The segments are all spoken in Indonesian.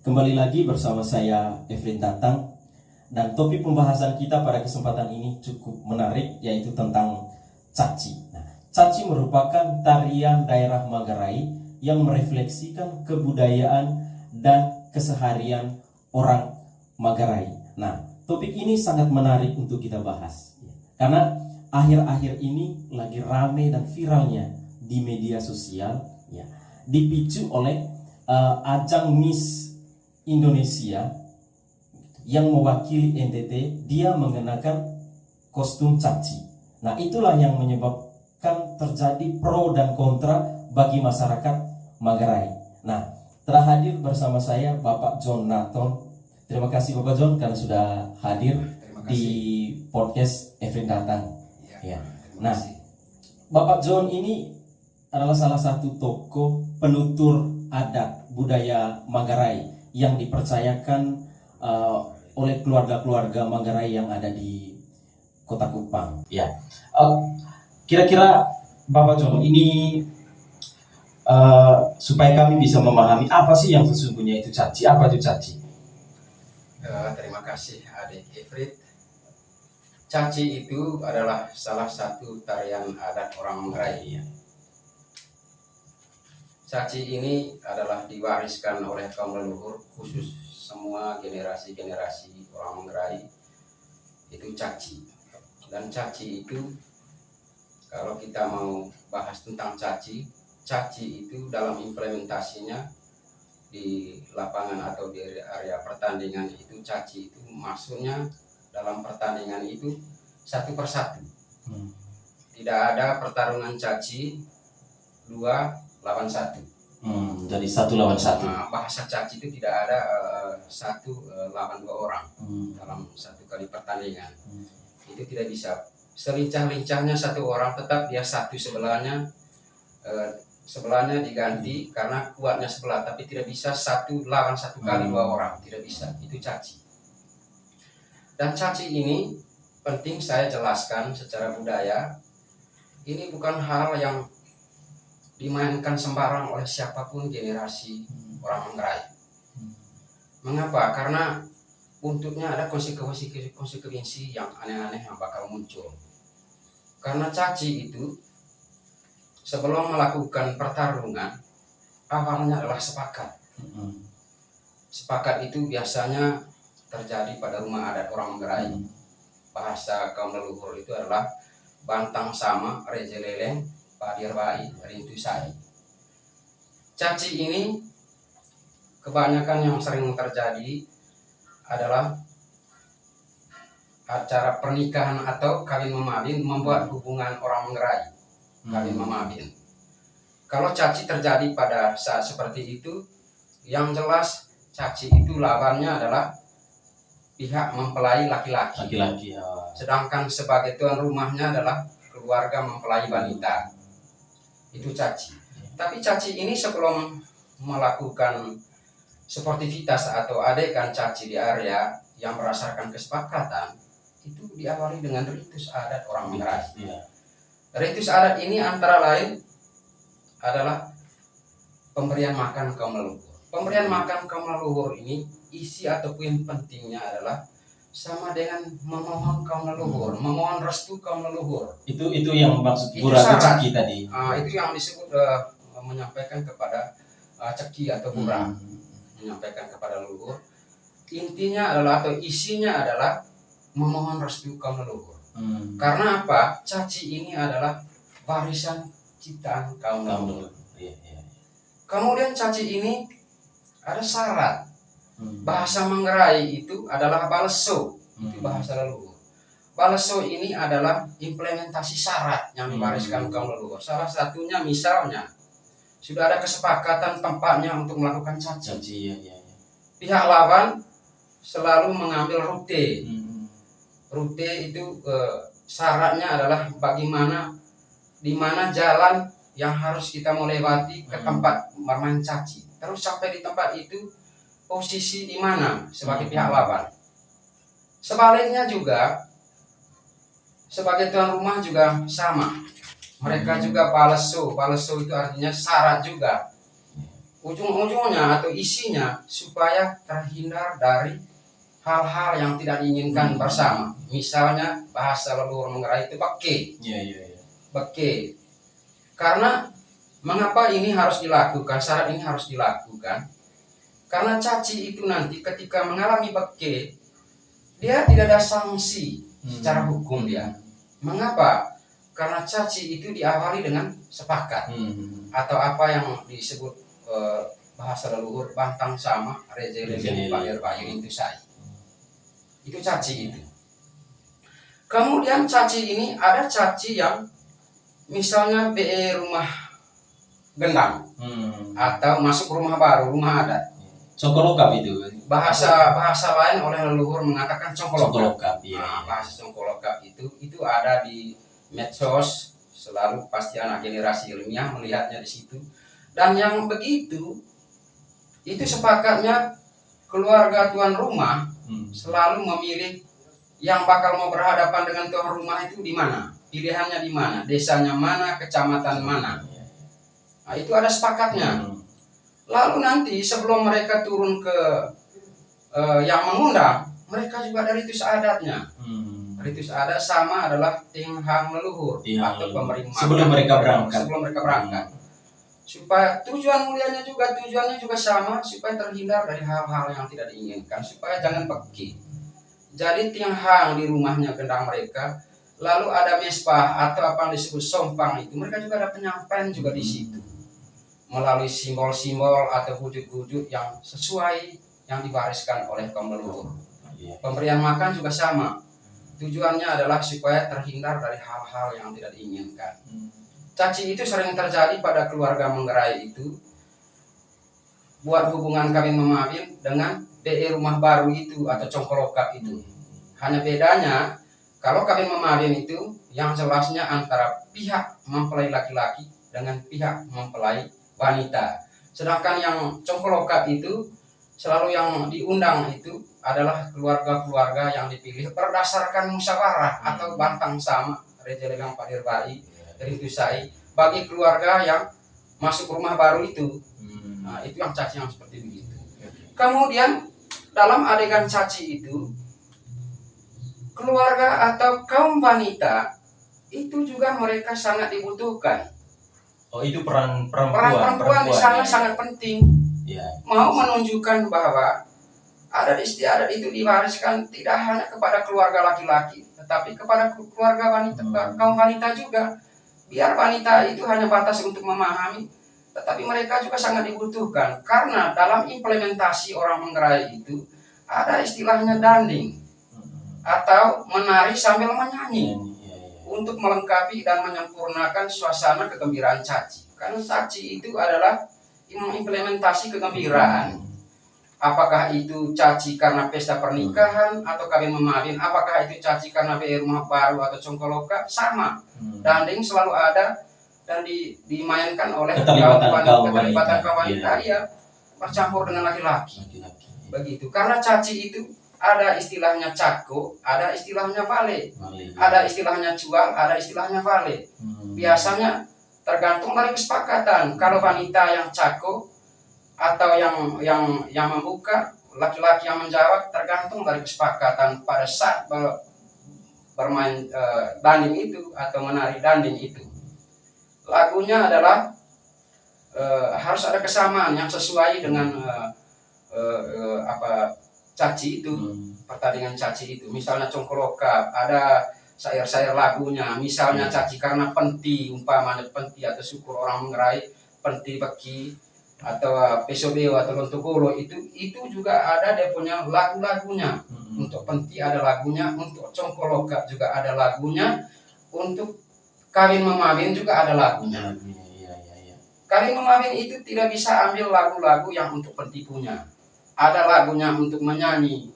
Kembali lagi bersama saya Efrin Tatang, dan topik pembahasan kita pada kesempatan ini cukup menarik, yaitu tentang caci. Nah, caci merupakan tarian daerah Manggarai yang merefleksikan kebudayaan dan keseharian orang Manggarai. Nah, topik ini sangat menarik untuk kita bahas karena akhir-akhir ini lagi rame dan viralnya di media sosial, ya, dipicu oleh ajang Miss Indonesia yang mewakili NTT. Dia mengenakan kostum caci. Nah, itulah yang menyebabkan terjadi pro dan kontra bagi masyarakat Manggarai. Nah, telah hadir bersama saya Bapak John Nathan. Terima kasih Bapak John karena sudah hadir di podcast Efrin Tatang. Ya. Nah, Bapak John ini adalah salah satu tokoh penutur adat budaya Manggarai yang dipercayakan oleh keluarga-keluarga Manggarai yang ada di Kota Kupang. Ya, kira-kira Bapak John ini supaya kami bisa memahami apa sih yang sesungguhnya itu caci, apa itu caci? Terima kasih adik Ifrit. Caci itu adalah salah satu tarian adat orang Manggarai. Caci ini adalah diwariskan oleh kaum leluhur, khusus semua generasi-generasi orang Manggarai itu caci. Dan caci itu, kalau kita mau bahas tentang caci itu dalam implementasinya di lapangan atau di area pertandingan itu, caci itu maksudnya dalam pertandingan itu satu persatu. Tidak ada pertarungan caci 2 lawan 1. Jadi 1 lawan 1. Bahasa caci itu tidak ada 1 lawan 2 orang dalam satu kali pertandingan. Itu tidak bisa. Selincah-lincahnya 1 orang, tetap dia satu sebelahnya, sebelahnya diganti karena kuatnya sebelah, tapi tidak bisa 1 lawan 1 kali 2 orang, tidak bisa. Itu caci. Dan caci ini penting saya jelaskan secara budaya. Ini bukan hal yang dimainkan sembarang oleh siapapun generasi orang Manggarai. Mengapa? Karena untuknya ada konsekuensi yang aneh-aneh yang bakal muncul. Karena caci itu sebelum melakukan pertarungan, awalnya adalah sepakat. Sepakat itu biasanya terjadi pada rumah adat orang Manggarai. Bahasa kaum leluhur itu adalah bantang sama, rejeleleng, padir bai, rintu sai. Caci ini kebanyakan yang sering terjadi adalah acara pernikahan atau kawin memabin, membuat hubungan orang Manggarai. Kawin memabin. Kalau caci terjadi pada saat seperti itu, yang jelas caci itu lawannya adalah pihak mempelai laki-laki. Sedangkan sebagai tuan rumahnya adalah keluarga mempelai wanita. Itu caci. Tapi caci ini sebelum melakukan sportivitas atau adegan caci di area yang berdasarkan kesepakatan, itu diawali dengan ritus adat orang Manggarai. Ritus adat ini antara lain adalah pemberian makan kaum leluhur. Pemberian makan kaum leluhur ini isi atau poin pentingnya adalah sama dengan memohon kaum leluhur, memohon restu kaum leluhur. Itu yang maksud Buraga Ceki tadi. Itu yang disebut menyampaikan kepada ceki atau bura, menyampaikan kepada leluhur. Intinya adalah atau isinya adalah memohon restu kaum leluhur. Karena apa? Caci ini adalah warisan ciptaan kaum leluhur. Kemudian caci ini ada syarat. Bahasa Manggarai itu adalah baleso, itu bahasa leluhur. Baleso ini adalah implementasi syarat yang diwariskan kaum leluhur. Salah satunya misalnya sudah ada kesepakatan tempatnya untuk melakukan caci. Pihak lawan selalu mengambil rute. Rute itu syaratnya adalah bagaimana, di mana jalan yang harus kita melewati ke tempat bermain caci. Terus sampai di tempat itu posisi di mana sebagai pihak lawan. Sebaliknya juga sebagai tuan rumah juga sama. Mereka juga baleso. Baleso itu artinya syarat juga. ujung-ujungnya atau isinya supaya terhindar dari hal-hal yang tidak diinginkan bersama. Misalnya bahasa leluhur Manggarai itu beke. Beke. Karena mengapa ini harus dilakukan, syarat ini harus dilakukan? Karena caci itu nanti ketika mengalami beke, dia tidak ada sanksi secara hukum dia. Mengapa? Karena caci itu diawali dengan sepakat atau apa yang disebut bahasa leluhur bantang sama rejele palir bayu itu saya. Itu caci itu. Kemudian caci ini ada caci yang misalnya BE rumah gendang atau masuk rumah baru, rumah adat. Congkolokap itu. Bahasa lain oleh leluhur mengatakan congkolokap. Iya. Bahasa congkolokap itu ada di medsos, selalu pasti anak generasi ilmiah melihatnya di situ. Dan yang begitu itu sepakatnya keluarga tuan rumah selalu memilih yang bakal mau berhadapan dengan tuan rumah itu di mana, pilihannya di mana, desanya mana, kecamatan mana. Nah, itu ada sepakatnya. Lalu nanti sebelum mereka turun ke yang mengundang, mereka juga dari ritus adatnya. Ritus adat sama adalah tinghang leluhur atau pemberi makan sebelum mereka berangkat. Supaya tujuannya juga sama, supaya terhindar dari hal-hal yang tidak diinginkan, supaya jangan pergi. Jadi tinghang di rumahnya gendang mereka, lalu ada mesbah atau apa yang disebut sompang itu, mereka juga ada penyampaian juga di situ melalui simbol-simbol atau wujud-wujud yang sesuai yang diwariskan oleh kaum leluhur. Pemberian makan juga sama. Tujuannya adalah supaya terhindar dari hal-hal yang tidak diinginkan. Caci itu sering terjadi pada keluarga Manggarai itu buat hubungan kawin memawin dengan DE rumah baru itu atau congkolokap itu. Hanya bedanya kalau kawin memawin itu yang jelasnya antara pihak mempelai laki-laki dengan pihak mempelai wanita. Sedangkan yang congkolokap itu selalu yang diundang itu adalah keluarga-keluarga yang dipilih berdasarkan musyawarah atau bantang sama rejelegang padir bai ritusai bagi keluarga yang masuk rumah baru itu. Nah, itu yang caci yang seperti begitu. Kemudian dalam adegan caci itu keluarga atau kaum wanita itu juga mereka sangat dibutuhkan. Oh, itu peran perempuan di sana sangat penting. Mau menunjukkan bahwa adat istiadat itu diwariskan tidak hanya kepada keluarga laki-laki, tetapi kepada keluarga wanita, kaum wanita juga. Biar wanita itu hanya batas untuk memahami, tetapi mereka juga sangat dibutuhkan. Karena dalam implementasi orang Manggarai itu ada istilahnya danding atau menari sambil menyanyi untuk melengkapi dan menyempurnakan suasana kegembiraan caci. Karena caci itu adalah mengimplementasi kegembiraan. Apakah itu caci karena pesta pernikahan atau kawin memawin, apakah itu caci karena rumah baru atau congkoloka, sama. Danding selalu ada dan dimainkan oleh keterlibatan kaum wanita, ya, bercampur dengan laki-laki. Begitu. Karena caci itu ada istilahnya cako, ada istilahnya vale, ada istilahnya jual, ada istilahnya vale. Biasanya tergantung dari kesepakatan. Kalau wanita yang cako atau yang membuka, laki-laki yang menjawab, tergantung dari kesepakatan pada saat bermain danding itu atau menari danding itu. Lagunya adalah harus ada kesamaan yang sesuai dengan caci itu, pertandingan caci itu. Misalnya congkolokap, ada syair-syair lagunya. Misalnya caci karena penti, umpamanya penti atau syukur orang Manggarai, penti beki atau pesobeo atau lontokolo itu juga ada dia punya lagu-lagunya. Untuk penti ada lagunya, untuk congkolokap juga ada lagunya, untuk kawin memawin juga ada lagunya. Kawin memawin itu tidak bisa ambil lagu-lagu yang untuk penti punya. Ada lagunya untuk menyanyi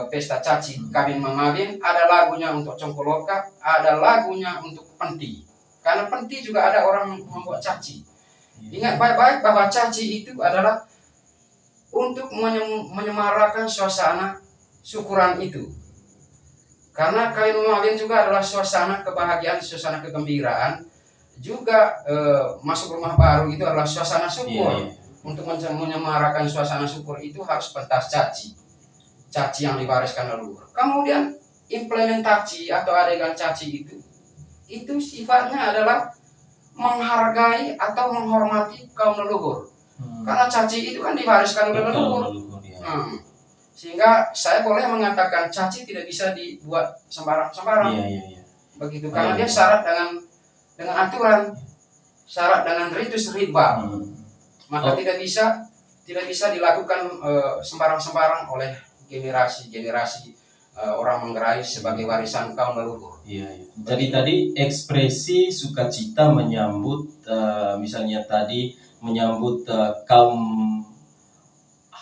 pesta caci kawin memawin, ada lagunya untuk congkolokap, ada lagunya untuk penti. Karena penti juga ada orang membuat caci. Ingat baik-baik bahwa caci itu adalah untuk menyemarakan suasana syukuran itu. Karena kawin memawin juga adalah suasana kebahagiaan, suasana kegembiraan. Juga masuk rumah baru itu adalah suasana syukur. untuk menyemarakan suasana syukur itu harus pentas caci yang diwariskan leluhur. Kemudian implementasi atau adegan caci itu sifatnya adalah menghargai atau menghormati kaum leluhur. Karena caci itu kan diwariskan oleh leluhur. Sehingga saya boleh mengatakan caci tidak bisa dibuat sembarang-sembarang. Begitu, karena dia syarat dengan aturan, syarat dengan ritus ritual. Maka tidak bisa dilakukan sembarang-sembarang oleh generasi orang Manggarai sebagai warisan kaum leluhur. Jadi tadi ekspresi sukacita menyambut misalnya tadi menyambut kaum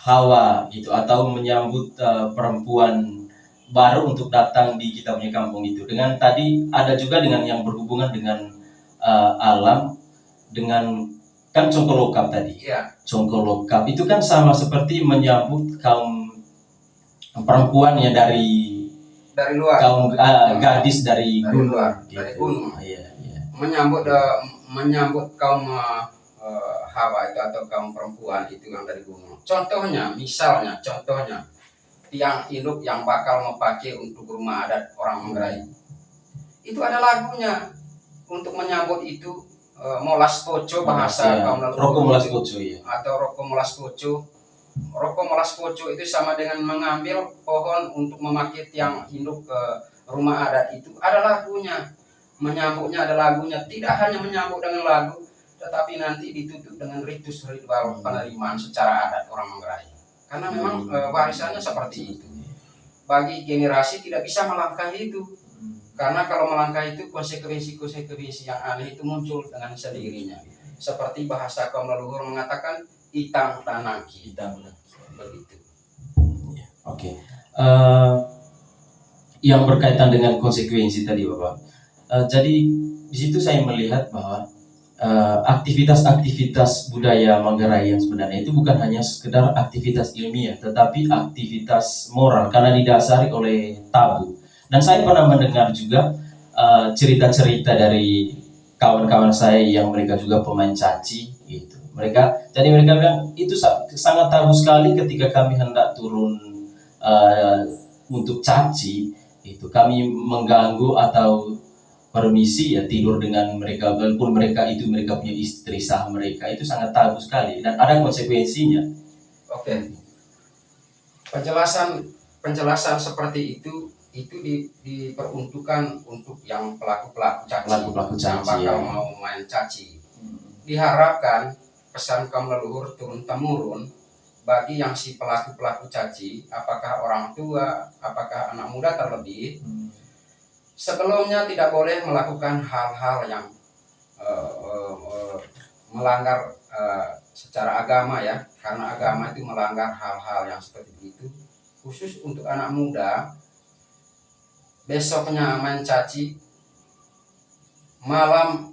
Hawa gitu, atau menyambut perempuan baru untuk datang di kita punya kampung itu. Dengan tadi ada juga dengan yang berhubungan dengan alam, dengan kan congkolokap tadi. Congkolokap itu kan sama seperti menyambut kaum perempuan ya dari luar, kaum gadis dari gunung, gitu. Dari gunung. Menyambut kaum Hawa itu atau kaum perempuan itu yang dari gunung. Misalnya tiang induk yang bakal memakai untuk rumah adat orang Manggarai. Itu ada lagunya untuk menyambut itu. Molas poco bahasa kaum leluhur. Roko molas poco atau roko molas poco. Roko molas poco itu sama dengan mengambil pohon untuk memakai tiang induk ke rumah adat. Itu ada lagunya. Menyambutnya ada lagunya. Tidak hanya menyambut dengan lagu, tetapi nanti ditutup dengan ritus ritual penerimaan secara adat orang Manggarai. Karena memang warisannya seperti itu. Bagi generasi tidak bisa melangkah itu. Karena kalau melangkah itu konsekuensi yang aneh itu muncul dengan sendirinya. Seperti bahasa kaum leluhur mengatakan itang tanaki. Begitu. Oke. Yang berkaitan dengan konsekuensi tadi Bapak. Jadi di situ saya melihat bahwa aktivitas budaya Manggarai yang sebenarnya itu bukan hanya sekedar aktivitas ilmiah, tetapi aktivitas moral karena didasari oleh tabu. Dan saya pernah mendengar juga cerita-cerita dari kawan-kawan saya yang mereka juga pemain caci gitu. Mereka bilang itu sangat tabu sekali ketika kami hendak turun untuk caci, itu kami mengganggu atau permisi ya tidur dengan mereka, walaupun mereka punya istri sah mereka, itu sangat tabu sekali dan ada konsekuensinya. Oke. Penjelasan seperti itu diperuntukkan untuk yang pelaku caci yang bakal mau main caci. Diharapkan pesan kaum leluhur turun temurun bagi yang si pelaku caci, apakah orang tua, apakah anak muda terlebih, sebelumnya tidak boleh melakukan hal-hal yang melanggar secara agama ya, karena agama itu melanggar hal-hal yang seperti itu. Khusus untuk anak muda, besoknya main caci, malam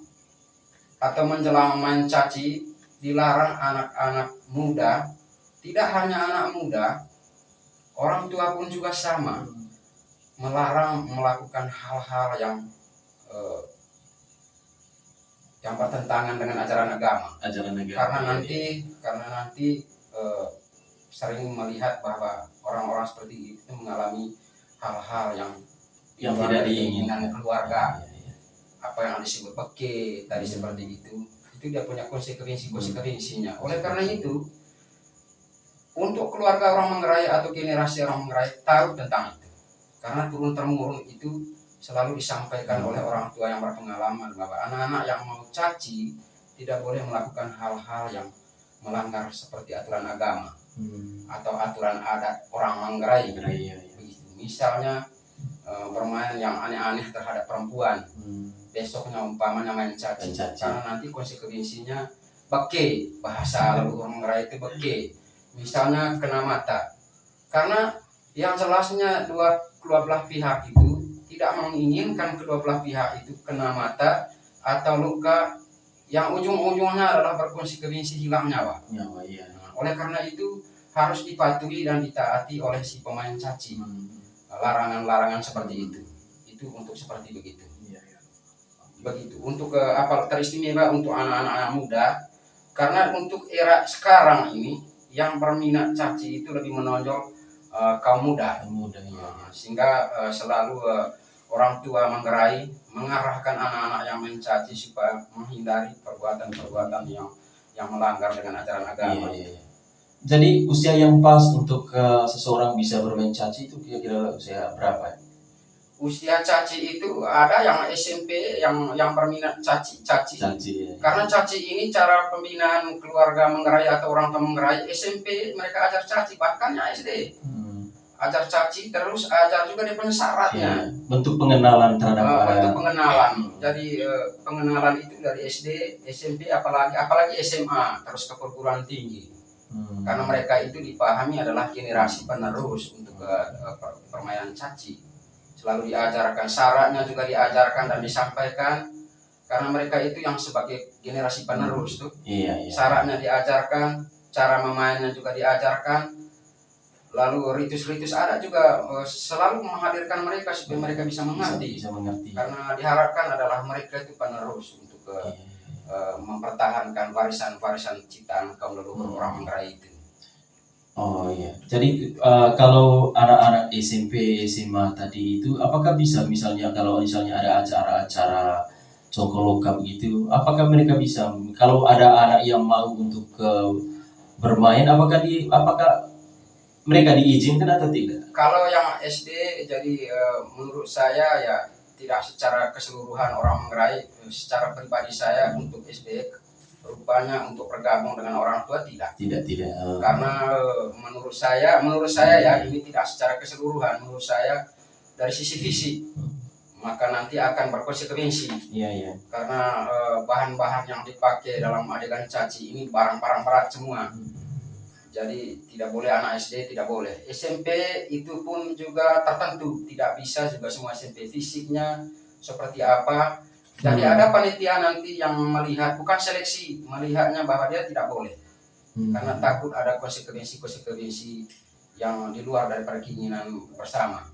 atau menjelang main caci dilarang anak-anak muda. Tidak hanya anak muda, orang tua pun juga sama, melarang melakukan hal-hal yang bertentangan dengan ajaran agama. Karena nanti sering melihat bahwa orang-orang seperti itu mengalami hal-hal yang tidak diinginkan keluarga. Apa yang disebut beke tadi seperti itu dia punya konsekuensinya. Oleh karena itu, untuk keluarga orang Manggarai atau generasi orang Manggarai tahu tentang itu, karena turun temurun itu selalu disampaikan oleh orang tua yang berpengalaman bahwa anak-anak yang mau caci tidak boleh melakukan hal-hal yang melanggar seperti aturan agama atau aturan adat orang Manggarai. Misalnya bermain yang aneh-aneh terhadap perempuan, besoknya umpamanya main caci. Karena nanti konsekuensinya beke, bahasa leluhur Manggarai itu beke. Misalnya kena mata, karena yang jelasnya kedua belah pihak itu tidak menginginkan kedua belah pihak itu kena mata atau luka yang ujung-ujungnya adalah berkonsekuensi hilang nyawa. Oleh karena itu harus dipatuhi dan ditaati oleh si pemain caci. Larangan-larangan seperti itu untuk seperti begitu. Begitu untuk teristimewa untuk anak-anak muda, Karena untuk era sekarang ini yang berminat caci itu lebih menonjol kaum muda. Mudah ya. Sehingga selalu orang tua menggerai, mengarahkan anak-anak yang mencaci supaya menghindari perbuatan-perbuatan yang melanggar dengan ajaran agama. Iya. Jadi usia yang pas untuk seseorang bisa bermain caci itu kira-kira usia berapa? Usia caci itu ada yang SMP yang berminat caci. Caci ya. Karena caci ini cara pembinaan keluarga menggerai atau orang tua menggerai. SMP mereka ajar caci, bahkan ya SD. Ajar caci, terus ajar juga dia punya syaratnya. Bentuk pengenalan terhadap bentuk pengenalan. Jadi pengenalan itu dari SD, SMP, apalagi SMA, terus ke perguruan tinggi. Karena mereka itu dipahami adalah generasi penerus untuk permainan caci. Selalu diajarkan, syaratnya juga diajarkan dan disampaikan. Karena mereka itu yang sebagai generasi penerus tuh. Syaratnya diajarkan, cara memainnya juga diajarkan. Lalu ritus-ritus ada juga selalu menghadirkan mereka supaya mereka bisa mengerti. Karena diharapkan adalah mereka itu penerus untuk mempertahankan warisan-warisan ciptaan kaum leluhur orang menggerai itu. Oh iya, jadi kalau anak-anak SMP, SMA tadi itu, apakah bisa misalnya kalau misalnya ada acara-acara congkoloka begitu, apakah mereka bisa? Kalau ada anak yang mau untuk bermain, apakah mereka diizinkan atau tidak? Kalau yang SD, jadi menurut saya ya tidak secara keseluruhan orang menggerai. Secara pribadi saya untuk SD, rupanya untuk bergabung dengan orang tua tidak. Karena menurut saya ya ini tidak secara keseluruhan. Menurut saya dari sisi fisik, maka nanti akan berkonsekuensi. Karena bahan-bahan yang dipakai dalam adegan caci ini barang-barang berat semua. Jadi tidak boleh anak SD, tidak boleh. SMP itu pun juga tertentu, tidak bisa juga semua SMP. Fisiknya seperti apa. Jadi ada panitia nanti yang melihat, bukan seleksi, melihatnya bahwa dia tidak boleh. Karena takut ada konsekuensi yang di luar daripada keinginan bersama.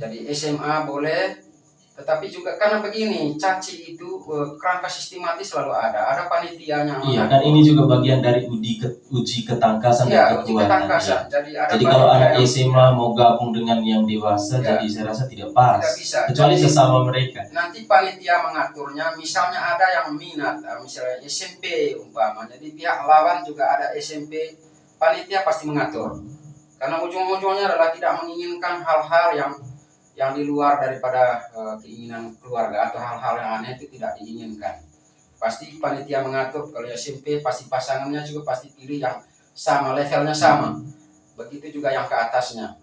Jadi SMA boleh, tetapi juga karena begini, caci itu kerangka sistematis selalu ada panitianya. Kan ini juga bagian dari uji ketangkasan dan kekuatan. Jadi kalau anak SMA mau gabung dengan yang dewasa, jadi saya rasa tidak pas. Tidak bisa. Kecuali sesama mereka. Nanti panitia mengaturnya, misalnya ada yang minat, misalnya SMP umpamanya, di pihak lawan juga ada SMP, panitia pasti mengatur. Karena ujung-ujungnya adalah tidak menginginkan hal-hal yang di luar daripada keinginan keluarga atau hal-hal yang aneh itu tidak diinginkan. Pasti panitia mengatur. Kalau SMP pasti pasangannya juga pasti pilih yang sama, levelnya sama. Begitu juga yang ke atasnya.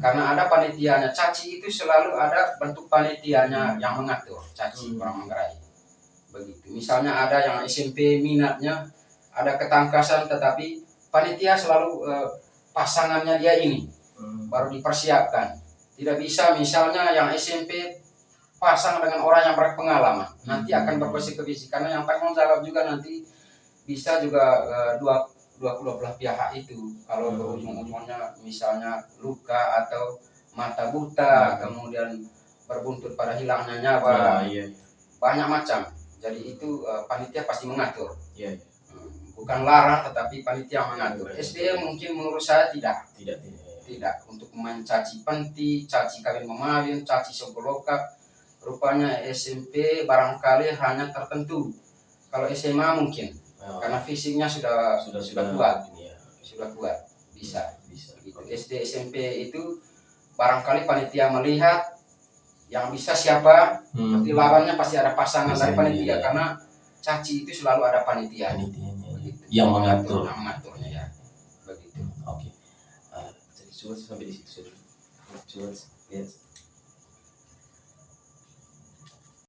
Karena ada panitianya. Caci itu selalu ada bentuk panitianya yang mengatur. Caci orang menggerai. Begitu. Misalnya ada yang SMP minatnya, ada ketangkasan, tetapi panitia selalu pasangannya dia ini baru dipersiapkan. Tidak bisa misalnya yang SMP pasang dengan orang yang berpengalaman, nanti akan berkonsekuensi. Karena yang tanggung jawab juga nanti bisa juga dua belah pihak itu. Kalau berujung-ujungnya misalnya luka atau mata buta, kemudian berbuntut pada hilangnya nyawa, banyak macam. Jadi itu panitia pasti mengatur. Bukan larang, tetapi panitia mengatur. SD mungkin menurut saya tidak. Untuk main caci penti, caci kawin memawin, caci sogoloka. Rupanya SMP barangkali hanya tertentu. Kalau SMA mungkin, karena fisiknya sudah kuat, bisa. Gitu. SD SMP itu barangkali panitia melihat yang bisa siapa, nanti lawannya pasti ada pasangan dari panitia. Karena caci itu selalu ada panitia yang mengaturnya ya. Begitu. Oke. Jadi sampai di situ. Yes.